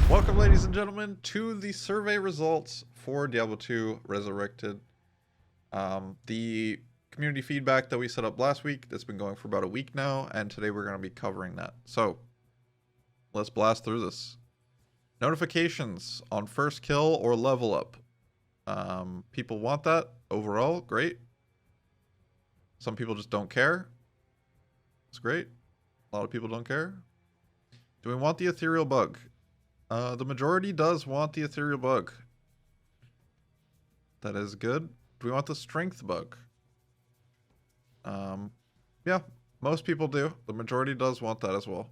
Welcome, ladies and gentlemen, to the survey results for Diablo 2 Resurrected. The community feedback that we set up last week, that's been going for about a week now, and today we're going to be covering that. So, let's blast through this. Notifications on first kill or level up. People want that overall, great. Some people just don't care. It's great. A lot of people don't care. Do we want the ethereal bug? The majority does want the ethereal bug. That is good. Do we want the strength bug? Yeah, most people do. The majority does want that as well.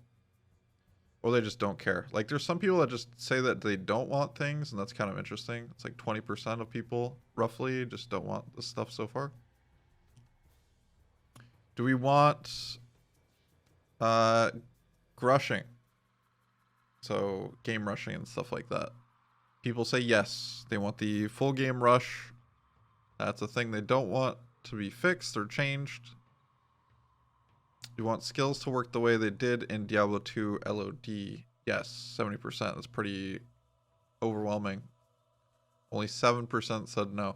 Or they just don't care. Like, there's some people that just say that they don't want things, and that's kind of interesting. It's like 20% of people, roughly, just don't want this stuff so far. Do we want grushing? So, game rushing and stuff like that. People say yes. They want the full game rush. That's a thing they don't want to be fixed or changed. You want skills to work the way they did in Diablo 2 LOD. Yes, 70%. That's pretty overwhelming. Only 7% said no.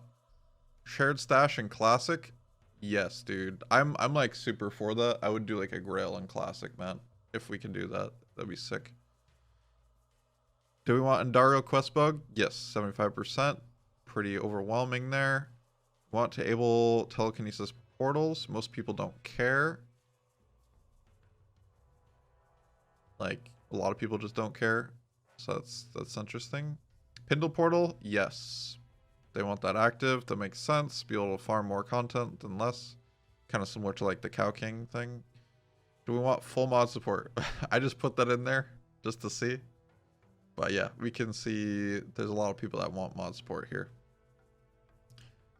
Shared stash in Classic? Yes, dude. I'm like super for that. I would do like a Grail in Classic, man. If we can do that, that'd be sick. Do we want Endario quest bug? Yes, 75%. Pretty overwhelming there. Want to enable telekinesis portals? Most people don't care. Like, a lot of people just don't care. So that's interesting. Pindle portal? Yes. They want that active. That makes sense. Be able to farm more content than less. Kind of similar to like the Cow King thing. Do we want full mod support? I just put that in there just to see. But yeah, we can see there's a lot of people that want mod support here.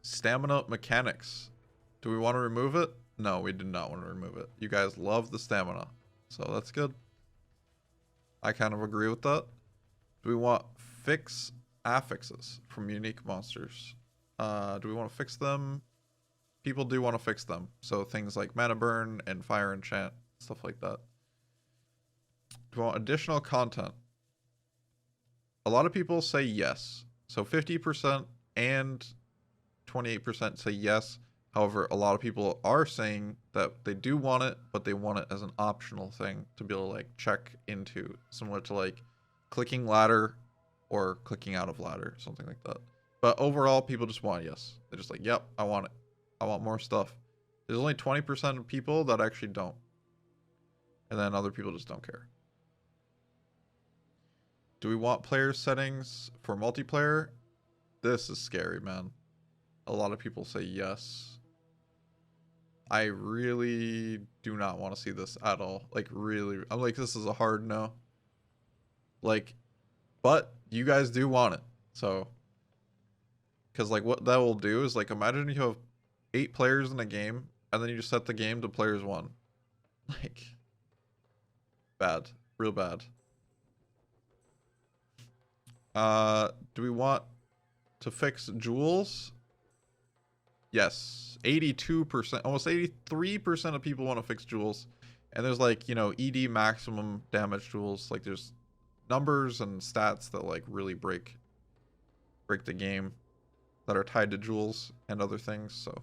Stamina mechanics. Do we want to remove it? No, we do not want to remove it. You guys love the stamina, so that's good. I kind of agree with that. Do we want fix affixes from unique monsters? Do we want to fix them? People do want to fix them. So things like mana burn and fire enchant, stuff like that. Do we want additional content? A lot of people say yes. So 50% and 28% say yes. However, a lot of people are saying that they do want it, but they want it as an optional thing to be able to like check into, similar to like clicking ladder or clicking out of ladder, something like that. But overall, people just want yes. They're just like, yep, I want it. I want more stuff. There's only 20% of people that actually don't. And then other people just don't care. Do we want player settings for multiplayer? This is scary, man. A lot of people say yes. I really do not want to see this at all. Like, really. I'm like, this is a hard no. Like, but you guys do want it. So, because like what that will do is like, imagine you have 8 players in a game and then you just set the game to players 1. Like, bad. Real bad. Do we want to fix jewels? Yes. 82%, almost 83% of people want to fix jewels. And there's like, you know, ED maximum damage jewels. Like there's numbers and stats that like really break the game that are tied to jewels and other things. So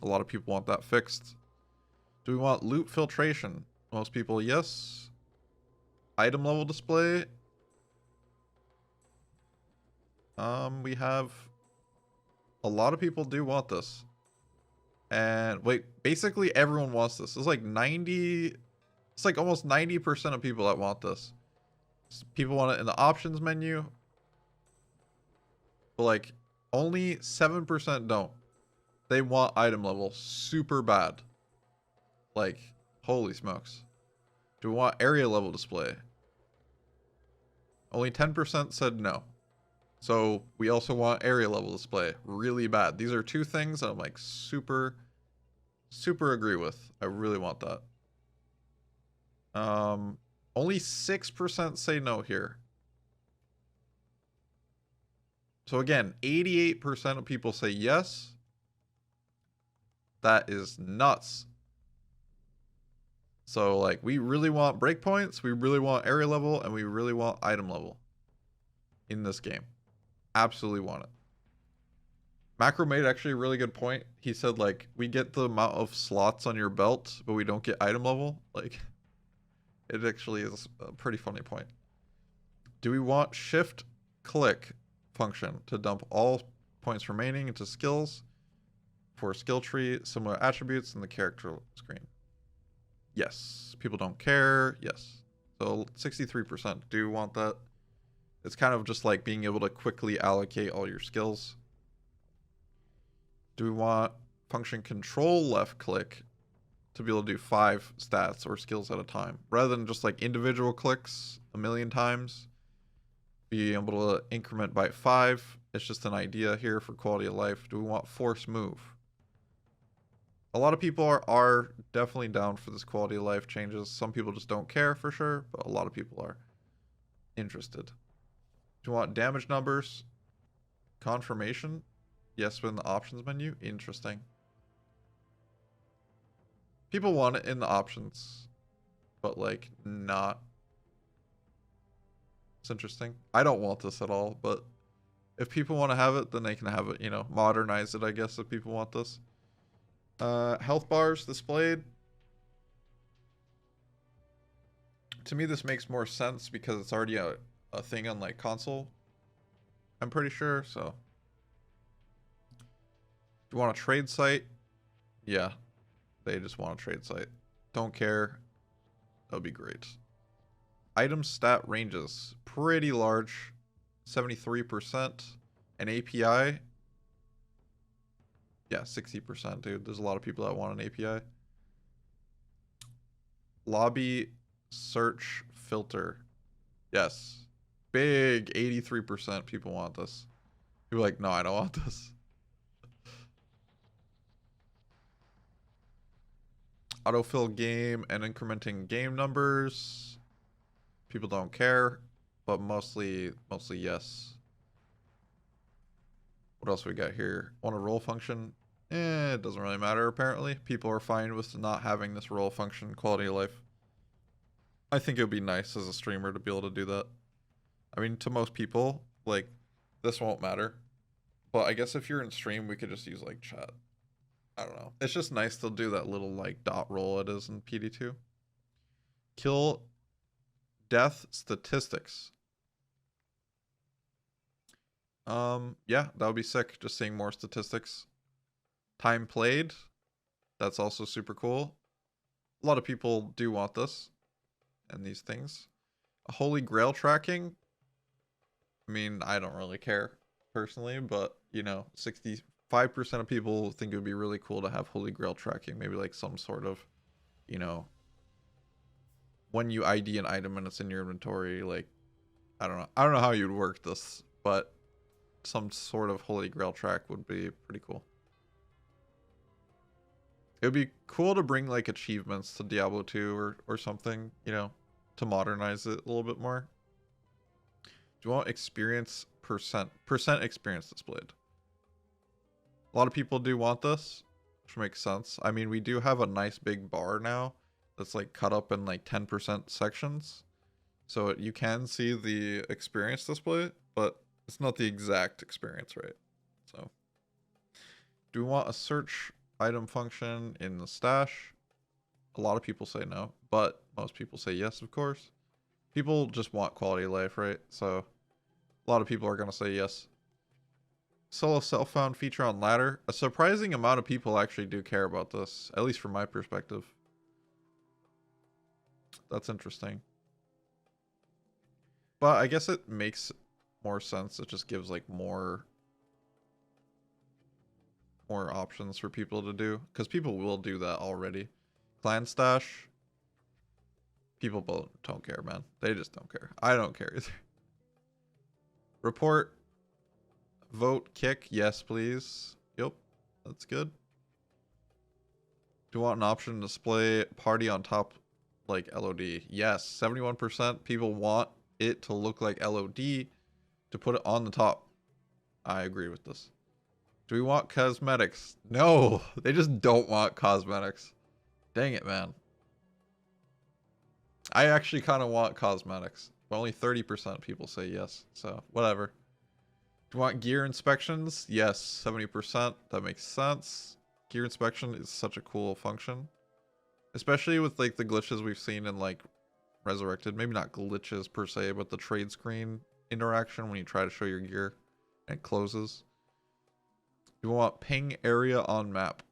a lot of people want that fixed. Do we want loot filtration? Most people, yes. Item level display. We have a lot of people do want this. And wait, basically everyone wants this. It's like almost 90% of people that want this. People want it in the options menu. But like only 7% don't. They want item level super bad. Like, holy smokes. Do we want area level display? Only 10% said no. So we also want area level display really bad. These are two things that I'm like super agree with. I really want that. Only 6% say no here. So again, 88% of people say yes. That is nuts. So like we really want breakpoints, we really want area level, and we really want item level in this game. Absolutely want it. Macro made actually a really good point. He said like we get the amount of slots on your belt, but we don't get item level. Like it actually is a pretty funny point. Do we want shift click function to dump all points remaining into skills for skill tree, similar attributes in the character screen? Yes. People don't care. Yes. So 63% do want that. It's kind of just like being able to quickly allocate all your skills. Do we want function control left click to be able to do 5 stats or skills at a time rather than just like individual clicks a million times? Be able to increment by 5. It's just an idea here for quality of life. Do we want force move? A lot of people are definitely down for this quality of life changes. Some people just don't care for sure, but a lot of people are interested. Do you want damage numbers? Confirmation? Yes, within the options menu. Interesting. People want it in the options, but like not. It's interesting. I don't want this at all, but if people want to have it, then they can have it, you know, modernize it, I guess, if people want this. Health bars displayed. To me, this makes more sense because it's already a thing on like console. I'm pretty sure, so. Do you want a trade site? Yeah, they just want a trade site. Don't care. That'll be great. Item stat ranges. Pretty large. 73%. An API. Yeah, 60%, dude. There's a lot of people that want an API. Lobby search filter. Yes. Big 83% people want this. People are like, no, I don't want this. Autofill game and incrementing game numbers. People don't care, but mostly yes. What else we got here? Want a roll function? It doesn't really matter apparently. People are fine with not having this roll function quality of life. I think it would be nice as a streamer to be able to do that. I mean, to most people, like, this won't matter. But I guess if you're in stream, we could just use, like, chat. I don't know. It's just nice to do that little, like, dot roll it is in PD2. Kill death statistics. Yeah, that would be sick. Just seeing more statistics. Time played. That's also super cool. A lot of people do want this and these things. Holy Grail tracking. I mean, I don't really care personally, but you know, 65% of people think it would be really cool to have Holy Grail tracking. Maybe like some sort of, you know, when you ID an item and it's in your inventory, like, I don't know. I don't know how you'd work this, but some sort of Holy Grail track would be pretty cool. It would be cool to bring like achievements to Diablo 2 or something, you know, to modernize it a little bit more. Do you want experience percent experience displayed? A lot of people do want this, which makes sense. I mean, we do have a nice big bar now that's like cut up in like 10% sections. So you can see the experience display, but it's not the exact experience, right? So do we want a search item function in the stash? A lot of people say no, but most people say yes, of course. People just want quality of life, right? So a lot of people are going to say yes. Solo self-found feature on ladder. A surprising amount of people actually do care about this, at least from my perspective. That's interesting. But I guess it makes more sense. It just gives like more options for people to do, because people will do that already. Clan stash. People don't care, man. They just don't care. I don't care either. Report. Vote kick. Yes, please. Yep. That's good. Do you want an option to display party on top like LOD? Yes. 71% people want it to look like LOD to put it on the top. I agree with this. Do we want cosmetics? No. They just don't want cosmetics. Dang it, man. I actually kind of want cosmetics, but only 30% people say yes. So whatever. Do you want gear inspections? Yes, 70%. That makes sense. Gear inspection is such a cool function, especially with like the glitches we've seen in like Resurrected. Maybe not glitches per se, but the trade screen interaction when you try to show your gear and it closes. You want ping area on map.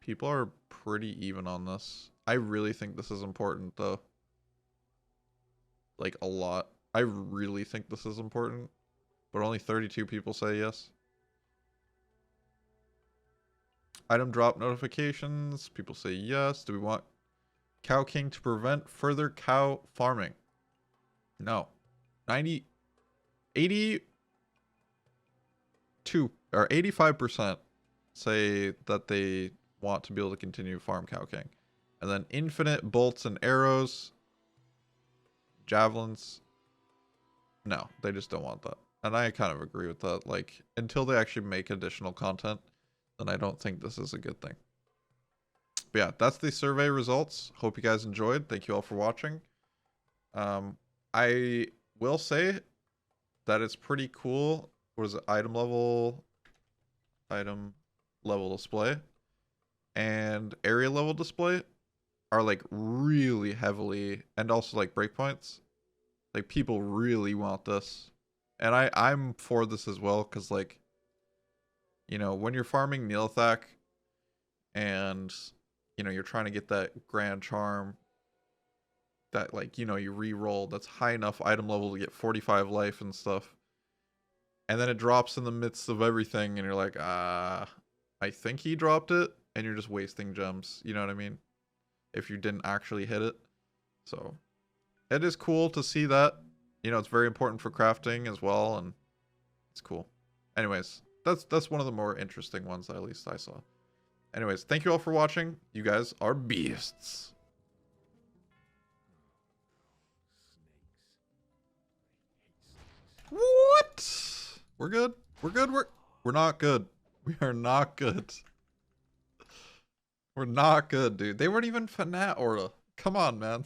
People are pretty even on this. I really think this is important though. Like a lot. I really think this is important. But only 32 people say yes. Item drop notifications. People say yes. Do we want Cow King to prevent further cow farming? No. 82 or 85% say that they want to be able to continue farm Cow King. And then infinite bolts and arrows. Javelins. No, they just don't want that. And I kind of agree with that. Like, until they actually make additional content, then I don't think this is a good thing. But yeah, that's the survey results. Hope you guys enjoyed. Thank you all for watching. I will say that it's pretty cool. What is it? Item level display and area level display are like really heavily, and also like breakpoints. Like people really want this. And I'm for this as well, because like, you know, when you're farming Neanderthal and, you know, you're trying to get that grand charm that, like, you know, you re-roll, that's high enough item level to get 45 life and stuff. And then it drops in the midst of everything and you're like, I think he dropped it, and you're just wasting gems. You know what I mean? If you didn't actually hit it. So it is cool to see that. You know, it's very important for crafting as well, and it's cool. Anyways, that's one of the more interesting ones that at least I saw. Anyways, thank you all for watching. You guys are beasts. What? We're good. We're good. We're not good. We are not good. We're not good, dude. They weren't even Fanat Orla. Come on, man.